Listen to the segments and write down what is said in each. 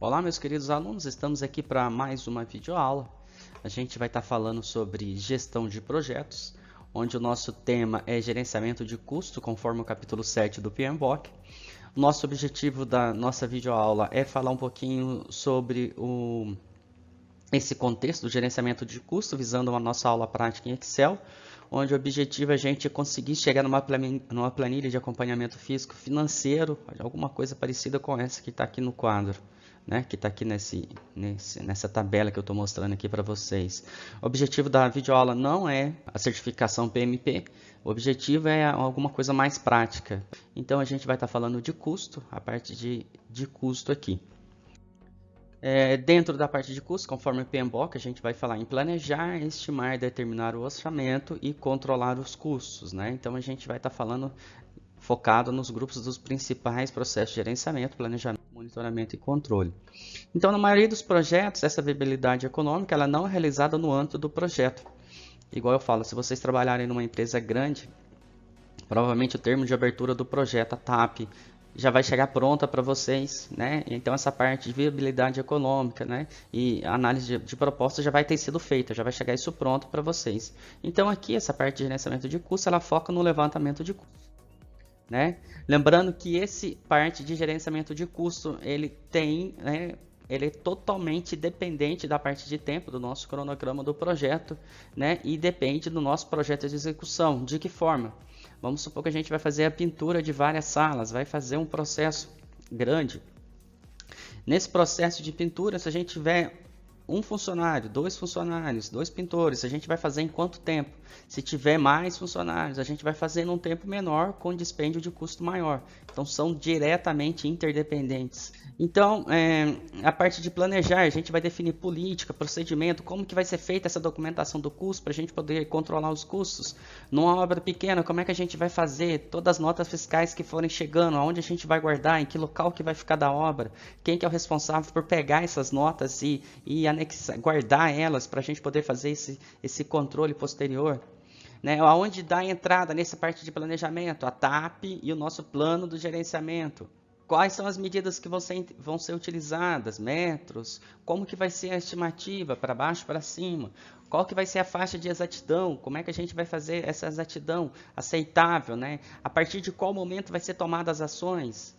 Olá, meus queridos alunos, estamos aqui para mais uma videoaula. A gente vai estar falando sobre gestão de projetos, onde o nosso tema é gerenciamento de custo, conforme o capítulo 7 do PMBOK. Nosso objetivo da nossa videoaula é falar um pouquinho sobre esse contexto do gerenciamento de custo, visando uma nossa aula prática em Excel, onde o objetivo é a gente conseguir chegar numa planilha de acompanhamento físico-financeiro, alguma coisa parecida com essa que está aqui no quadro, né? Que está aqui nessa tabela que eu estou mostrando aqui para vocês. O objetivo da videoaula não é a certificação PMP, o objetivo é alguma coisa mais prática. Então a gente vai estar falando de custo, a parte de custo aqui. Dentro da parte de custo, conforme o PMBOK, a gente vai falar em planejar, estimar, determinar o orçamento e controlar os custos, né? Então a gente vai estar falando focado nos grupos dos principais processos de gerenciamento, planejamento, monitoramento e controle. Então, na maioria dos projetos, essa viabilidade econômica ela não é realizada no âmbito do projeto. Igual eu falo, se vocês trabalharem numa empresa grande, provavelmente o termo de abertura do projeto, a TAP, já vai chegar pronta para vocês, né? Então essa parte de viabilidade econômica, né? E análise de proposta já vai ter sido feita, já vai chegar isso pronto para vocês. Então aqui essa parte de gerenciamento de custo, ela foca no levantamento de custo, né? Lembrando que esse parte de gerenciamento de custo, ele tem, né? Ele é totalmente dependente da parte de tempo do nosso cronograma do projeto, né? E depende do nosso projeto de execução. De que forma? Vamos supor que a gente vai fazer a pintura de várias salas, vai fazer um processo grande. Nesse processo de pintura, se a gente tiver um funcionário, dois funcionários, dois pintores, a gente vai fazer em quanto tempo? Se tiver mais funcionários, a gente vai fazer num tempo menor com dispêndio de custo maior. Então, são diretamente interdependentes. Então, a parte de planejar, a gente vai definir política, procedimento, como que vai ser feita essa documentação do custo para a gente poder controlar os custos. Numa obra pequena, como é que a gente vai fazer todas as notas fiscais que forem chegando, aonde a gente vai guardar, em que local que vai ficar da obra, quem que é o responsável por pegar essas notas e anexar, guardar elas para a gente poder fazer esse controle posterior. Né? Aonde dá a entrada nessa parte de planejamento, a TAP e o nosso plano do gerenciamento. Quais são as medidas que vão ser utilizadas, metros, como que vai ser a estimativa, para baixo, para cima, qual que vai ser a faixa de exatidão, como é que a gente vai fazer essa exatidão aceitável, né? A partir de qual momento vai ser tomadas as ações,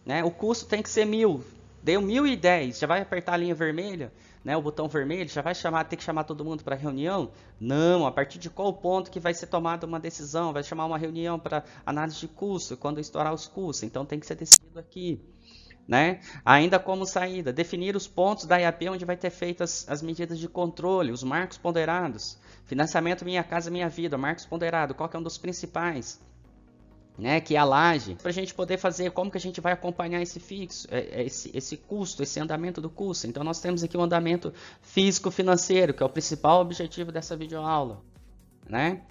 né? O custo tem que ser 1.000, deu 1.010, já vai apertar a linha vermelha, né, o botão vermelho, já vai ter que chamar todo mundo para reunião? Não, a partir de qual ponto que vai ser tomada uma decisão? Vai chamar uma reunião para análise de custo, quando estourar os custos, então tem que ser decidido aqui. Né? Ainda como saída, definir os pontos da IAP onde vai ter feito as medidas de controle, os marcos ponderados. Financiamento Minha Casa Minha Vida, marcos ponderado, qual que é um dos principais? Né, que é a laje, para a gente poder fazer como que a gente vai acompanhar esse fixo, esse custo, esse andamento do custo. Então nós temos aqui o andamento físico-financeiro, que é o principal objetivo dessa videoaula. Né?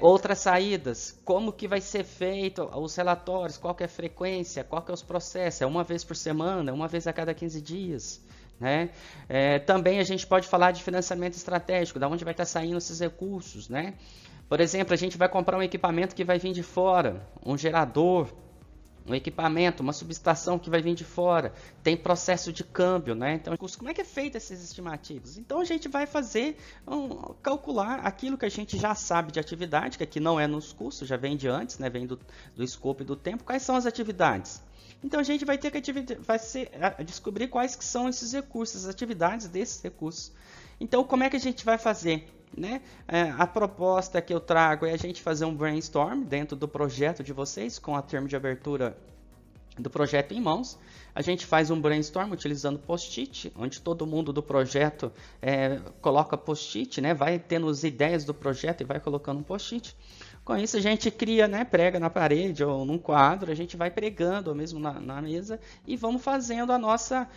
Outras saídas, como que vai ser feito os relatórios, qual que é a frequência, qual que é os processos, é uma vez por semana, uma vez a cada 15 dias. Né? Também a gente pode falar de financiamento estratégico, da onde vai estar saindo esses recursos, né? Por exemplo, a gente vai comprar um equipamento que vai vir de fora, um gerador, um equipamento, uma subestação que vai vir de fora, tem processo de câmbio, né? Então, como é que é feito esses estimativos? Então, a gente vai fazer, calcular aquilo que a gente já sabe de atividade, que aqui não é nos custos, já vem de antes, né? Vem do escopo e do tempo. Quais são as atividades? Então, a gente vai ter que descobrir quais que são esses recursos, as atividades desses recursos. Então, como é que a gente vai fazer? Né? A proposta que eu trago é a gente fazer um brainstorm dentro do projeto de vocês, com a termo de abertura do projeto em mãos. A gente faz um brainstorm utilizando post-it, onde todo mundo do projeto coloca post-it, né? Vai tendo as ideias do projeto e vai colocando um post-it. Com isso a gente cria, né? Prega na parede ou num quadro, a gente vai pregando ou mesmo na mesa e vamos fazendo a nossa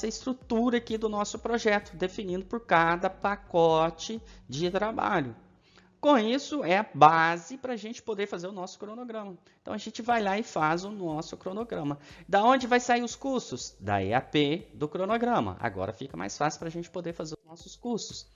estrutura aqui do nosso projeto, definindo por cada pacote de trabalho. Com isso, é a base para a gente poder fazer o nosso cronograma. Então, a gente vai lá e faz o nosso cronograma. Da onde vai sair os custos? Da EAP do cronograma. Agora fica mais fácil para a gente poder fazer o nossos custos.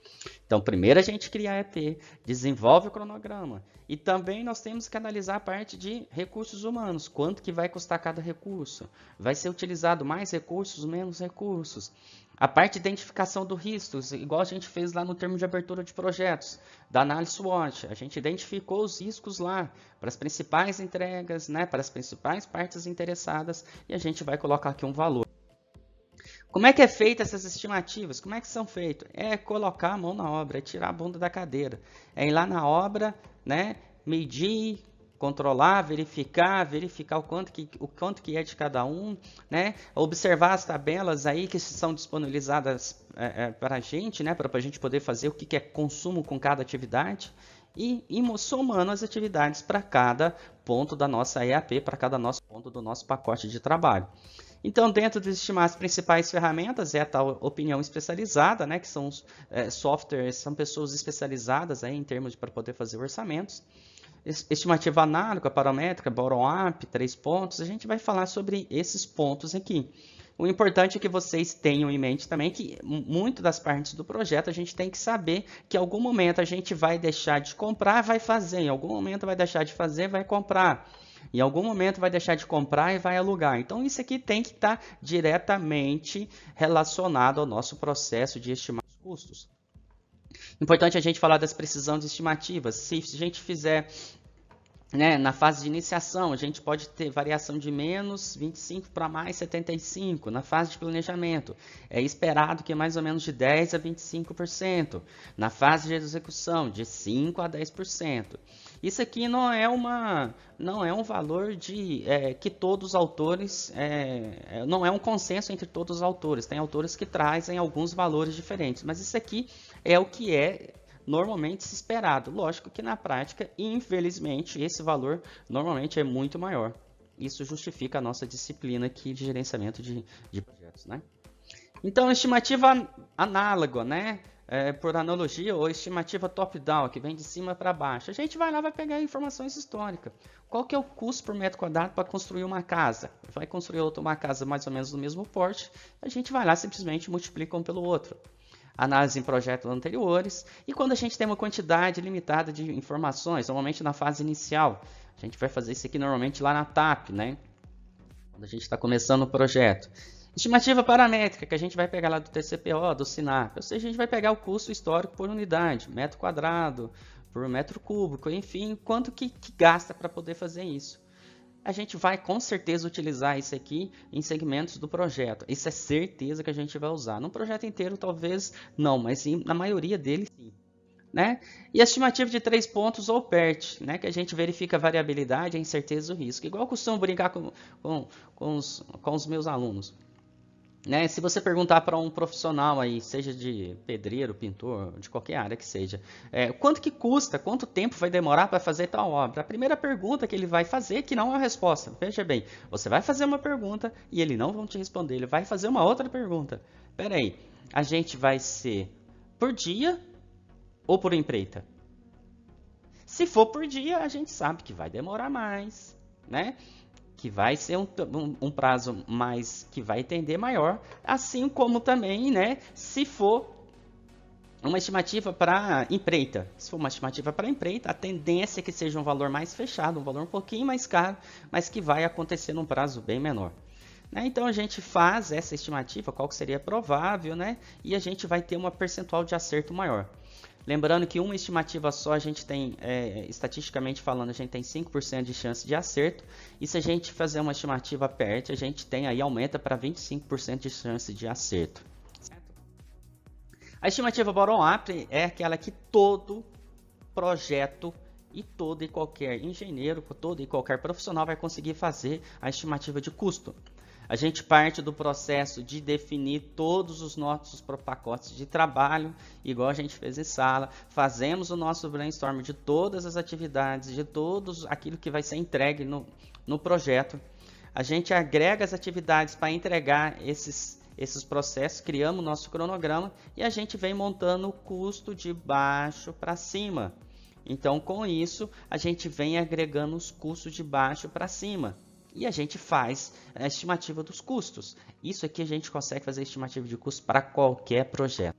Então, primeiro a gente cria a EP, desenvolve o cronograma e também nós temos que analisar a parte de recursos humanos, quanto que vai custar cada recurso, vai ser utilizado mais recursos, menos recursos. A parte de identificação do riscos, igual a gente fez lá no termo de abertura de projetos, da análise SWOT, a gente identificou os riscos lá para as principais entregas, né, para as principais partes interessadas e a gente vai colocar aqui um valor. Como é que é feita essas estimativas? Como é que são feitas? É colocar a mão na obra, é tirar a bunda da cadeira. É ir lá na obra, né, medir, controlar, verificar o quanto que é de cada um, né, observar as tabelas aí que são disponibilizadas para a gente, né, para a gente poder fazer o que é consumo com cada atividade e somando as atividades para cada ponto da nossa EAP, para cada nosso ponto do nosso pacote de trabalho. Então, dentro de estimar as principais ferramentas, é a tal opinião especializada, né, que são softwares, são pessoas especializadas aí, em termos para poder fazer orçamentos. Estimativa análoga, paramétrica, bottom-up, 3 pontos, a gente vai falar sobre esses pontos aqui. O importante é que vocês tenham em mente também que muito das partes do projeto a gente tem que saber que em algum momento a gente vai deixar de comprar, vai fazer, em algum momento vai deixar de fazer, vai comprar. Em algum momento vai deixar de comprar e vai alugar. Então, isso aqui tem que estar diretamente relacionado ao nosso processo de estimar os custos. Importante a gente falar das precisões estimativas. Se a gente fizer, né, na fase de iniciação, a gente pode ter variação de menos 25 para mais 75. Na fase de planejamento, é esperado que mais ou menos de 10 a 25%. Na fase de execução, de 5 a 10%. Isso aqui não é um valor que todos os autores, não é um consenso entre todos os autores. Tem autores que trazem alguns valores diferentes, mas isso aqui é o que é normalmente esperado. Lógico que na prática, infelizmente, esse valor normalmente é muito maior. Isso justifica a nossa disciplina aqui de gerenciamento de projetos, né? Então, estimativa análoga, né? Por analogia, ou estimativa top-down, que vem de cima para baixo. A gente vai lá, vai pegar informações históricas. Qual que é o custo por metro quadrado para construir uma casa? Vai construir uma casa mais ou menos do mesmo porte, a gente vai lá simplesmente multiplica um pelo outro. Análise em projetos anteriores. E quando a gente tem uma quantidade limitada de informações, normalmente na fase inicial, a gente vai fazer isso aqui normalmente lá na TAP, né? Quando a gente está começando o projeto. Estimativa paramétrica, que a gente vai pegar lá do TCPO, do SINAP, ou seja, a gente vai pegar o custo histórico por unidade, metro quadrado, por metro cúbico, enfim, quanto que gasta para poder fazer isso. A gente vai com certeza utilizar isso aqui em segmentos do projeto, isso é certeza que a gente vai usar. No projeto inteiro talvez não, mas sim, na maioria deles sim. Né? E a estimativa de 3 pontos ou PERT, né? Que a gente verifica a variabilidade, a incerteza e o risco, igual eu costumo brincar com os meus alunos. Né? Se você perguntar para um profissional aí, seja de pedreiro, pintor, de qualquer área que seja, quanto que custa, quanto tempo vai demorar para fazer tal obra? A primeira pergunta que ele vai fazer, que não é a resposta. Veja bem, você vai fazer uma pergunta e ele não vai te responder, ele vai fazer uma outra pergunta. Espera aí, a gente vai ser por dia ou por empreita? Se for por dia, a gente sabe que vai demorar mais, né? Que vai ser um prazo mais que vai tender maior, assim como também, né, se for uma estimativa para empreita. Se for uma estimativa para empreita, a tendência é que seja um valor mais fechado, um valor um pouquinho mais caro, mas que vai acontecer num prazo bem menor. Né? Então a gente faz essa estimativa, qual que seria provável, né? E a gente vai ter uma percentual de acerto maior. Lembrando que uma estimativa só a gente tem, estatisticamente falando, a gente tem 5% de chance de acerto. E se a gente fazer uma estimativa PERT, a gente tem aí, aumenta para 25% de chance de acerto. Certo? A estimativa bottom-up é aquela que todo projeto e todo e qualquer engenheiro, todo e qualquer profissional vai conseguir fazer a estimativa de custo. A gente parte do processo de definir todos os nossos pacotes de trabalho, igual a gente fez em sala, fazemos o nosso brainstorm de todas as atividades, de todos aquilo que vai ser entregue no projeto. A gente agrega as atividades para entregar esses processos, criamos o nosso cronograma e a gente vem montando o custo de baixo para cima. Então, com isso, a gente vem agregando os custos de baixo para cima. E a gente faz a estimativa dos custos. Isso aqui a gente consegue fazer estimativa de custo para qualquer projeto.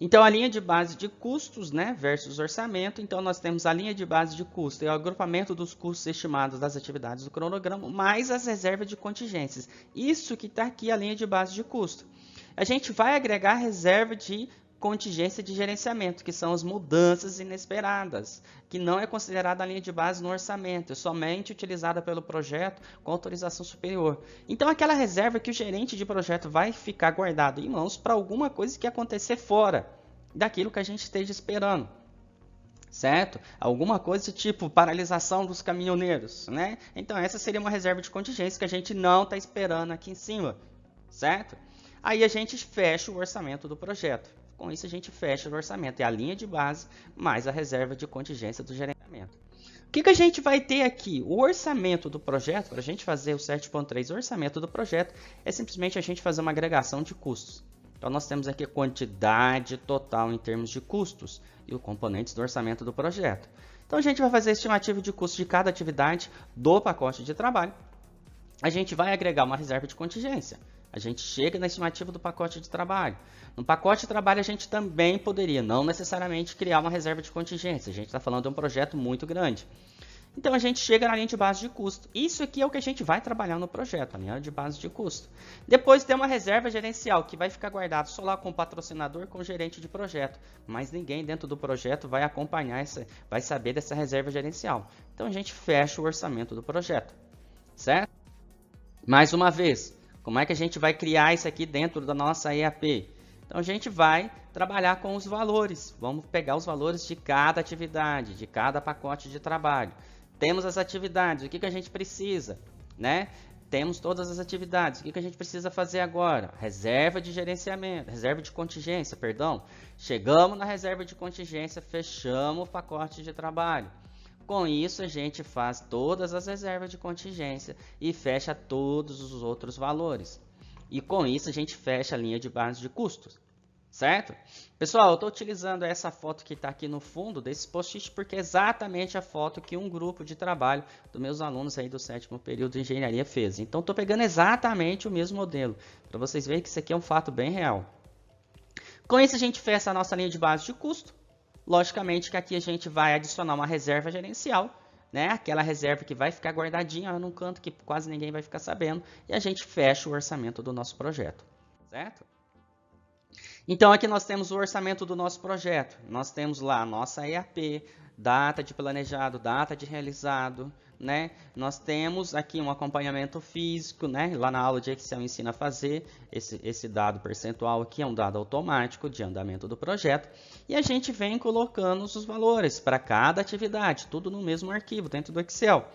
Então, a linha de base de custos, né, versus orçamento. Então, nós temos a linha de base de custo e o agrupamento dos custos estimados das atividades do cronograma, mais as reservas de contingências. Isso que está aqui a linha de base de custo. A gente vai agregar reserva de contingência de gerenciamento, que são as mudanças inesperadas, que não é considerada a linha de base no orçamento, é somente utilizada pelo projeto com autorização superior. Então, aquela reserva que o gerente de projeto vai ficar guardado em mãos para alguma coisa que acontecer fora daquilo que a gente esteja esperando. Certo? Alguma coisa tipo paralisação dos caminhoneiros, né? Então, essa seria uma reserva de contingência que a gente não está esperando aqui em cima, certo? Aí a gente fecha o orçamento do projeto. Com isso, a gente fecha o orçamento. É a linha de base mais a reserva de contingência do gerenciamento. O que a gente vai ter aqui? O orçamento do projeto, para a gente fazer o 7.3, o orçamento do projeto, é simplesmente a gente fazer uma agregação de custos. Então, nós temos aqui a quantidade total em termos de custos e os componentes do orçamento do projeto. Então, a gente vai fazer a estimativa de custo de cada atividade do pacote de trabalho. A gente vai agregar uma reserva de contingência. A gente chega na estimativa do pacote de trabalho. No pacote de trabalho, a gente também poderia, não necessariamente, criar uma reserva de contingência. A gente está falando de um projeto muito grande. Então, a gente chega na linha de base de custo. Isso aqui é o que a gente vai trabalhar no projeto, a linha de base de custo. Depois tem uma reserva gerencial, que vai ficar guardado só lá com o patrocinador, com o gerente de projeto. Mas ninguém dentro do projeto vai acompanhar, vai saber dessa reserva gerencial. Então, a gente fecha o orçamento do projeto, certo? Mais uma vez, como é que a gente vai criar isso aqui dentro da nossa EAP? Então, a gente vai trabalhar com os valores. Vamos pegar os valores de cada atividade, de cada pacote de trabalho. Temos as atividades, o que a gente precisa, né? Temos todas as atividades, o que a gente precisa fazer agora? Reserva de gerenciamento, reserva de contingência, perdão. Chegamos na reserva de contingência, fechamos o pacote de trabalho. Com isso, a gente faz todas as reservas de contingência e fecha todos os outros valores. E com isso, a gente fecha a linha de base de custos, certo? Pessoal, eu estou utilizando essa foto que está aqui no fundo desse post-it porque é exatamente a foto que um grupo de trabalho dos meus alunos aí do 7º período de engenharia fez. Então, estou pegando exatamente o mesmo modelo, para vocês verem que isso aqui é um fato bem real. Com isso, a gente fecha a nossa linha de base de custo. Logicamente que aqui a gente vai adicionar uma reserva gerencial, né? Aquela reserva que vai ficar guardadinha num canto que quase ninguém vai ficar sabendo, e a gente fecha o orçamento do nosso projeto, certo? Então aqui nós temos o orçamento do nosso projeto. Nós temos lá a nossa EAP, data de planejado, data de realizado, né? Nós temos aqui um acompanhamento físico, né? Lá na aula de Excel ensina a fazer esse dado percentual aqui, é um dado automático de andamento do projeto. E a gente vem colocando os valores para cada atividade, tudo no mesmo arquivo dentro do Excel.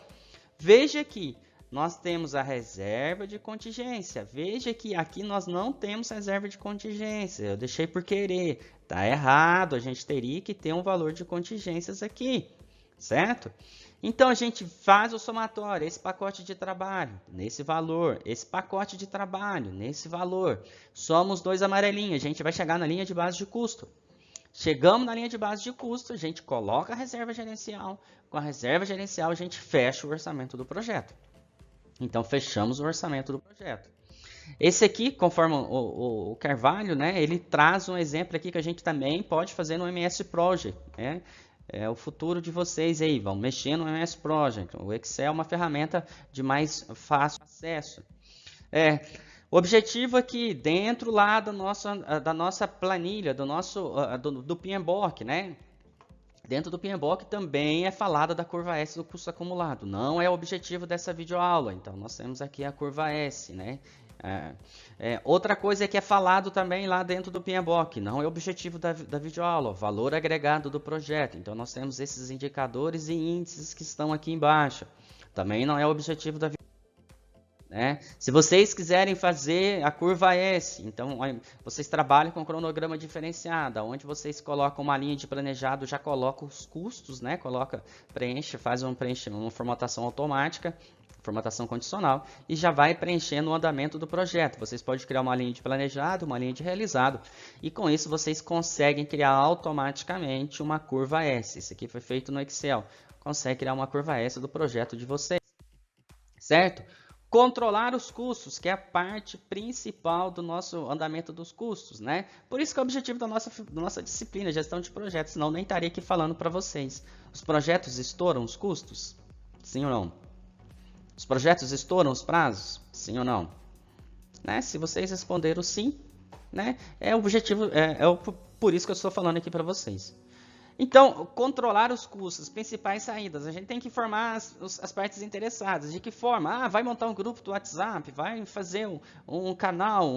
Veja aqui, nós temos a reserva de contingência. Veja que aqui nós não temos reserva de contingência. Eu deixei por querer. Está errado. A gente teria que ter um valor de contingências aqui, certo? Então, a gente faz o somatório. Esse pacote de trabalho, nesse valor. Esse pacote de trabalho, nesse valor. Somos dois amarelinhos. A gente vai chegar na linha de base de custo. Chegamos na linha de base de custo. A gente coloca a reserva gerencial. Com a reserva gerencial, a gente fecha o orçamento do projeto. Então, fechamos o orçamento do projeto. Esse aqui, conforme o Carvalho, né, ele traz um exemplo aqui que a gente também pode fazer no MS Project. Né? É o futuro de vocês aí, vão mexer no MS Project. O Excel é uma ferramenta de mais fácil acesso. O objetivo aqui, dentro lá da nossa planilha, do PMBOK, né? Dentro do PMBOK também é falada da curva S do custo acumulado. Não é o objetivo dessa videoaula. Então, nós temos aqui a curva S, né? Outra coisa que é falado também lá dentro do PMBOK. Não é o objetivo da videoaula. Valor agregado do projeto. Então, nós temos esses indicadores e índices que estão aqui embaixo. Também não é o objetivo da videoaula. Se vocês quiserem fazer a curva S, então vocês trabalham com cronograma diferenciado, onde vocês colocam uma linha de planejado, já coloca os custos, né? Faz uma formatação automática, formatação condicional, e já vai preenchendo o andamento do projeto. Vocês podem criar uma linha de planejado, uma linha de realizado, e com isso vocês conseguem criar automaticamente uma curva S. Isso aqui foi feito no Excel. Consegue criar uma curva S do projeto de vocês, certo? Controlar os custos, que é a parte principal do nosso andamento dos custos, né? Por isso que é o objetivo da nossa disciplina, gestão de projetos, senão nem estaria aqui falando para vocês. Os projetos estouram os custos? Sim ou não? Os projetos estouram os prazos? Sim ou não? Né? Se vocês responderam sim, né? É o objetivo, por isso que eu estou falando aqui para vocês. Então, controlar os custos, principais saídas. A gente tem que informar as partes interessadas. De que forma? Vai montar um grupo do WhatsApp, vai fazer um canal,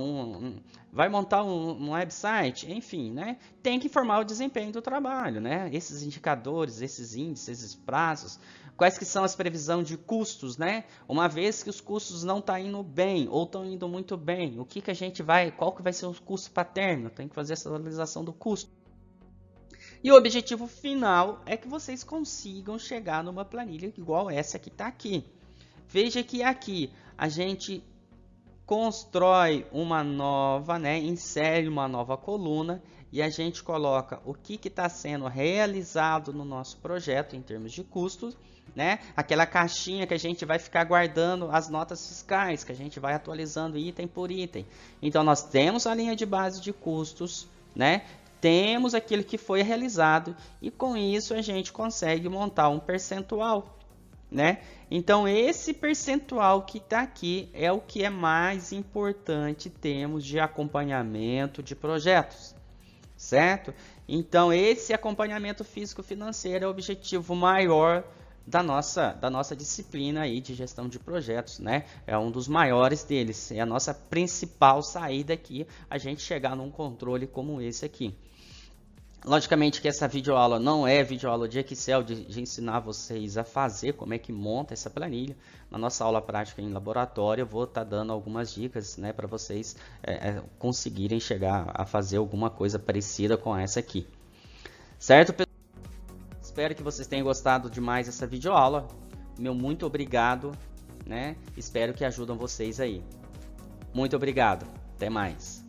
vai montar um website, enfim, né? Tem que informar o desempenho do trabalho, né? Esses indicadores, esses índices, esses prazos. Quais que são as previsões de custos, né? Uma vez que os custos não estão indo bem ou estão indo muito bem, o que a gente qual que vai ser o custo paterno? Tem que fazer essa atualização do custo. E o objetivo final é que vocês consigam chegar numa planilha igual essa que está aqui. Veja que aqui a gente constrói uma nova, né, insere uma nova coluna e a gente coloca o que está sendo realizado no nosso projeto em termos de custos, né? Aquela caixinha que a gente vai ficar guardando as notas fiscais, que a gente vai atualizando item por item. Então nós temos a linha de base de custos, né? Temos aquilo que foi realizado e com isso a gente consegue montar um percentual, né? Então esse percentual que está aqui é o que é mais importante em termos de acompanhamento de projetos, certo? Então esse acompanhamento físico-financeiro é o objetivo maior da nossa disciplina aí de gestão de projetos, né? É um dos maiores deles, é a nossa principal saída aqui, a gente chegar num controle como esse aqui. Logicamente que essa videoaula não é videoaula de Excel, de ensinar vocês a fazer como é que monta essa planilha. Na nossa aula prática em laboratório eu vou estar dando algumas dicas, né, para vocês conseguirem chegar a fazer alguma coisa parecida com essa aqui. Certo, pessoal? Espero que vocês tenham gostado demais dessa videoaula. Meu muito obrigado, né? Espero que ajudem vocês aí. Muito obrigado. Até mais.